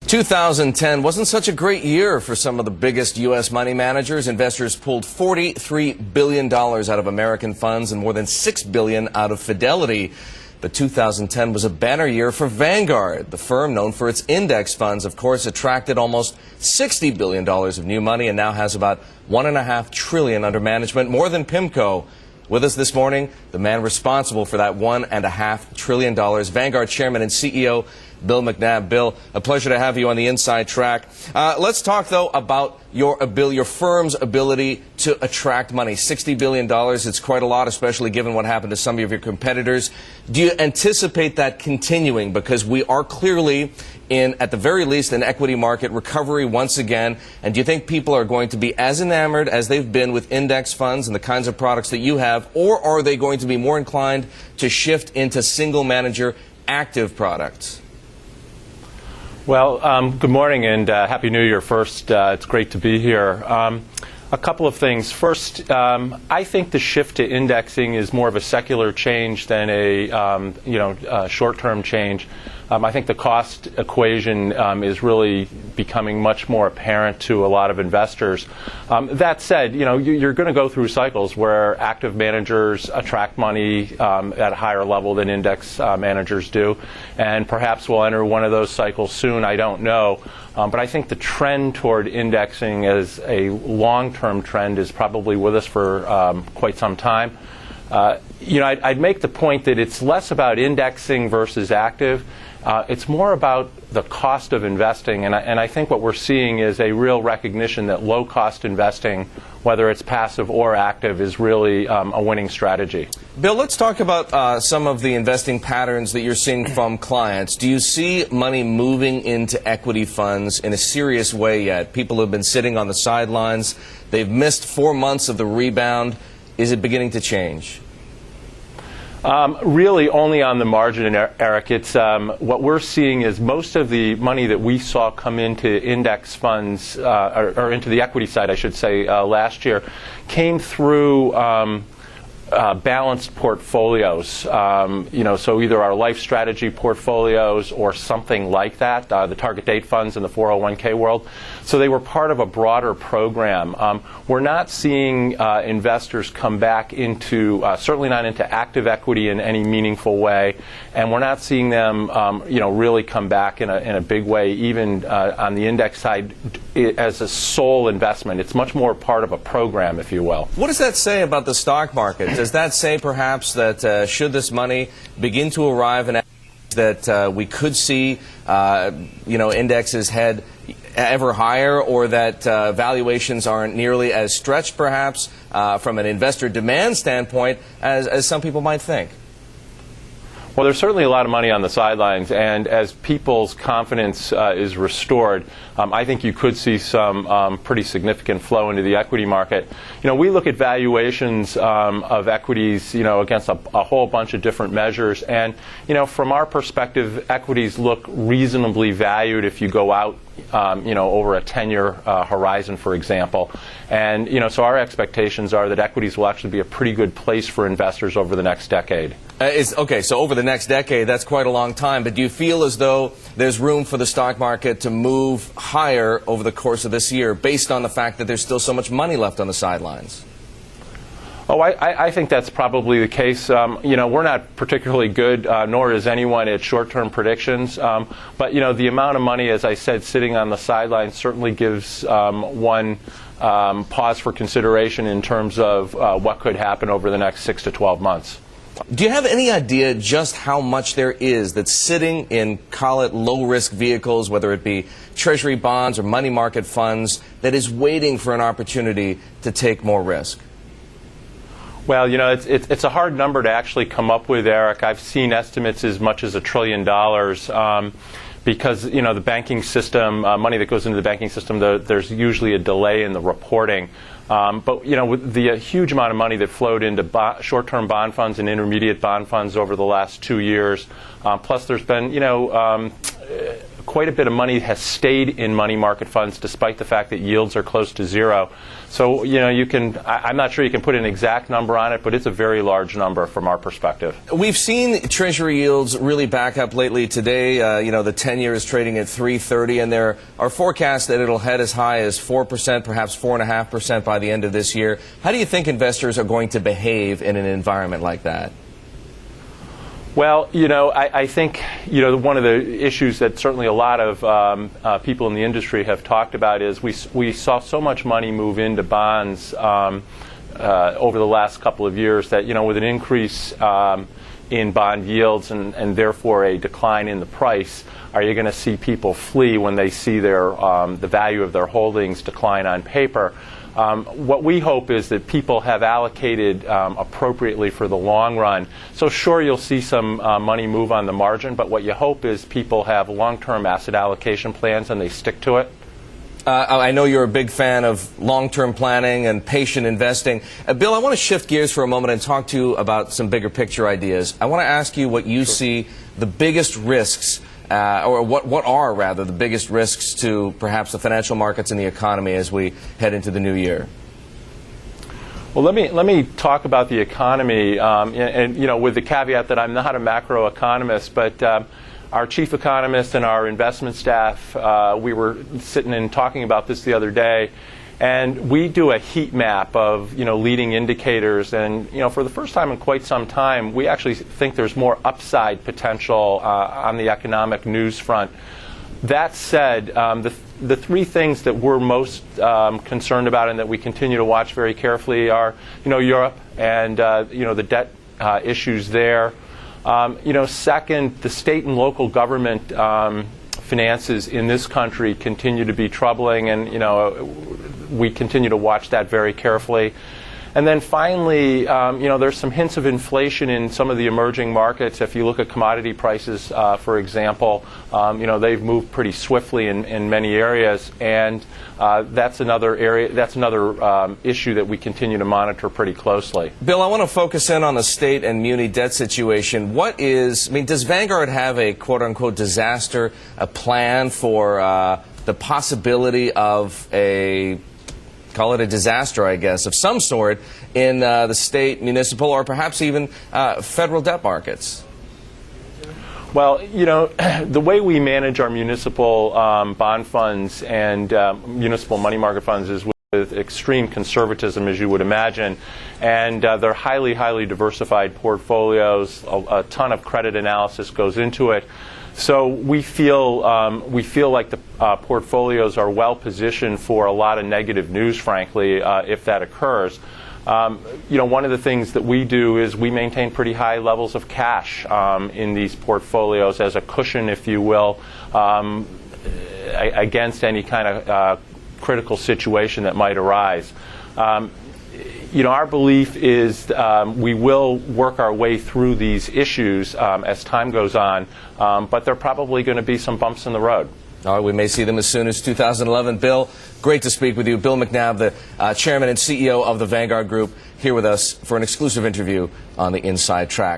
2010 wasn't such a great year for some of the biggest U.S. money managers. Investors pulled $43 billion out of American funds and more than $6 billion out of Fidelity. But 2010 was a banner year for Vanguard. The firm, known for its index funds, of course, attracted almost $60 billion of new money and now has about $1.5 trillion under management, more than PIMCO. With us this morning, the man responsible for that $1.5 trillion, Vanguard Chairman and CEO, Bill McNabb. Bill, a pleasure to have you on the Inside Track. Let's talk, though, about your firm's ability to attract money. $60 billion, it's quite a lot, especially given what happened to some of your competitors. Do you anticipate that continuing? Because we are clearly in, at the very least, an equity market recovery once again. And do you think people are going to be as enamored as they've been with index funds and the kinds of products that you have, or are they going to be more inclined to shift into single manager active products? Well, good morning and Happy New Year first. It's great to be here. A couple of things. First, I think the shift to indexing is more of a secular change than a short-term change. I think the cost equation is really becoming much more apparent to a lot of investors. That said, you're going to go through cycles where active managers attract money at a higher level than index managers do, and perhaps we'll enter one of those cycles soon. I don't know. But I think the trend toward indexing as a long-term trend is probably with us for quite some time. I'd make the point that it's less about indexing versus active. It's more about the cost of investing, and I think what we're seeing is a real recognition that low-cost investing, whether it's passive or active, is really a winning strategy. Bill, let's talk about some of the investing patterns that you're seeing from clients. Do you see money moving into equity funds in a serious way yet? People have been sitting on the sidelines. They've missed 4 months of the rebound. Is it beginning to change? Really only on the margin, Eric. It's what we're seeing is most of the money that we saw come into index funds, or into the equity side, I should say, last year, came through balanced portfolios. So either our life strategy portfolios or something like that, the target date funds in the 401k world. So they were part of a broader program. We're not seeing investors come back into, certainly not into active equity in any meaningful way, and we're not seeing them, really come back in a big way, even on the index side, as a sole investment. It's much more part of a program, if you will. What does that say about the stock market? Does that say perhaps that should this money begin to arrive in that we could see indexes head ever higher, or that valuations aren't nearly as stretched perhaps from an investor demand standpoint as some people might think? Well, there's certainly a lot of money on the sidelines, and as people's confidence is restored, I think you could see some pretty significant flow into the equity market. We look at valuations of equities, against a whole bunch of different measures, and from our perspective, equities look reasonably valued if you go out over a 10-year horizon, for example. And, so our expectations are that equities will actually be a pretty good place for investors over the next decade. Okay, so over the next decade, that's quite a long time. But do you feel as though there's room for the stock market to move higher over the course of this year, based on the fact that there's still so much money left on the sidelines? Oh, I think that's probably the case. We're not particularly good, nor is anyone, at short-term predictions. But, the amount of money, as I said, sitting on the sidelines certainly gives one pause for consideration in terms of what could happen over the next 6 to 12 months. Do you have any idea just how much there is that's sitting in, call it, low-risk vehicles, whether it be treasury bonds or money market funds, that is waiting for an opportunity to take more risk? Well, it's a hard number to actually come up with, Eric. I've seen estimates as much as $1 trillion because, the banking system, money that goes into the banking system, there's usually a delay in the reporting. But, with the huge amount of money that flowed into short-term bond funds and intermediate bond funds over the last 2 years, plus there's been, quite a bit of money has stayed in money market funds despite the fact that yields are close to zero. So, I'm not sure you can put an exact number on it, but it's a very large number from our perspective. We've seen Treasury yields really back up lately. Today, the 10-year is trading at 3.30, and there are forecasts that it'll head as high as 4%, perhaps 4.5% by the end of this year. How do you think investors are going to behave in an environment like that? Well, I think, one of the issues that certainly a lot of people in the industry have talked about is we saw so much money move into bonds over the last couple of years that, with an increase in bond yields and therefore a decline in the price, are you going to see people flee when they see the value of their holdings decline on paper? What we hope is that people have allocated appropriately for the long run. So sure, you'll see some money move on the margin, but what you hope is people have long-term asset allocation plans and they stick to it. I know you're a big fan of long-term planning and patient investing. Bill, I want to shift gears for a moment and talk to you about some bigger picture ideas. I want to ask you what you see the biggest risks or what are, rather, the biggest risks to perhaps the financial markets and the economy as we head into the new year? Well, let me talk about the economy, and with the caveat that I'm not a macroeconomist, but our chief economist and our investment staff, we were sitting and talking about this the other day, and we do a heat map of leading indicators, and for the first time in quite some time, we actually think there's more upside potential on the economic news front. That said, the three things that we're most concerned about and that we continue to watch very carefully are Europe and the debt issues there. Second, the state and local government finances in this country continue to be troubling, and we continue to watch that very carefully. And then finally, there's some hints of inflation in some of the emerging markets. If you look at commodity prices, for example, they've moved pretty swiftly in many areas, and that's another area. That's another issue that we continue to monitor pretty closely. Bill, I want to focus in on the state and muni debt situation. Does Vanguard have a quote-unquote disaster, a plan for the possibility of call it a disaster, I guess, of some sort in the state, municipal, or perhaps even federal debt markets? Well, the way we manage our municipal bond funds and municipal money market funds is with extreme conservatism, as you would imagine, and they're highly, highly diversified portfolios. A ton of credit analysis goes into it. So we feel like the portfolios are well positioned for a lot of negative news, frankly, if that occurs. One of the things that we do is we maintain pretty high levels of cash in these portfolios as a cushion, if you will, against any kind of critical situation that might arise. Our belief is we will work our way through these issues as time goes on, but there are probably going to be some bumps in the road. All right, we may see them as soon as 2011. Bill, great to speak with you. Bill McNabb, the chairman and CEO of the Vanguard Group, here with us for an exclusive interview on the Inside Track.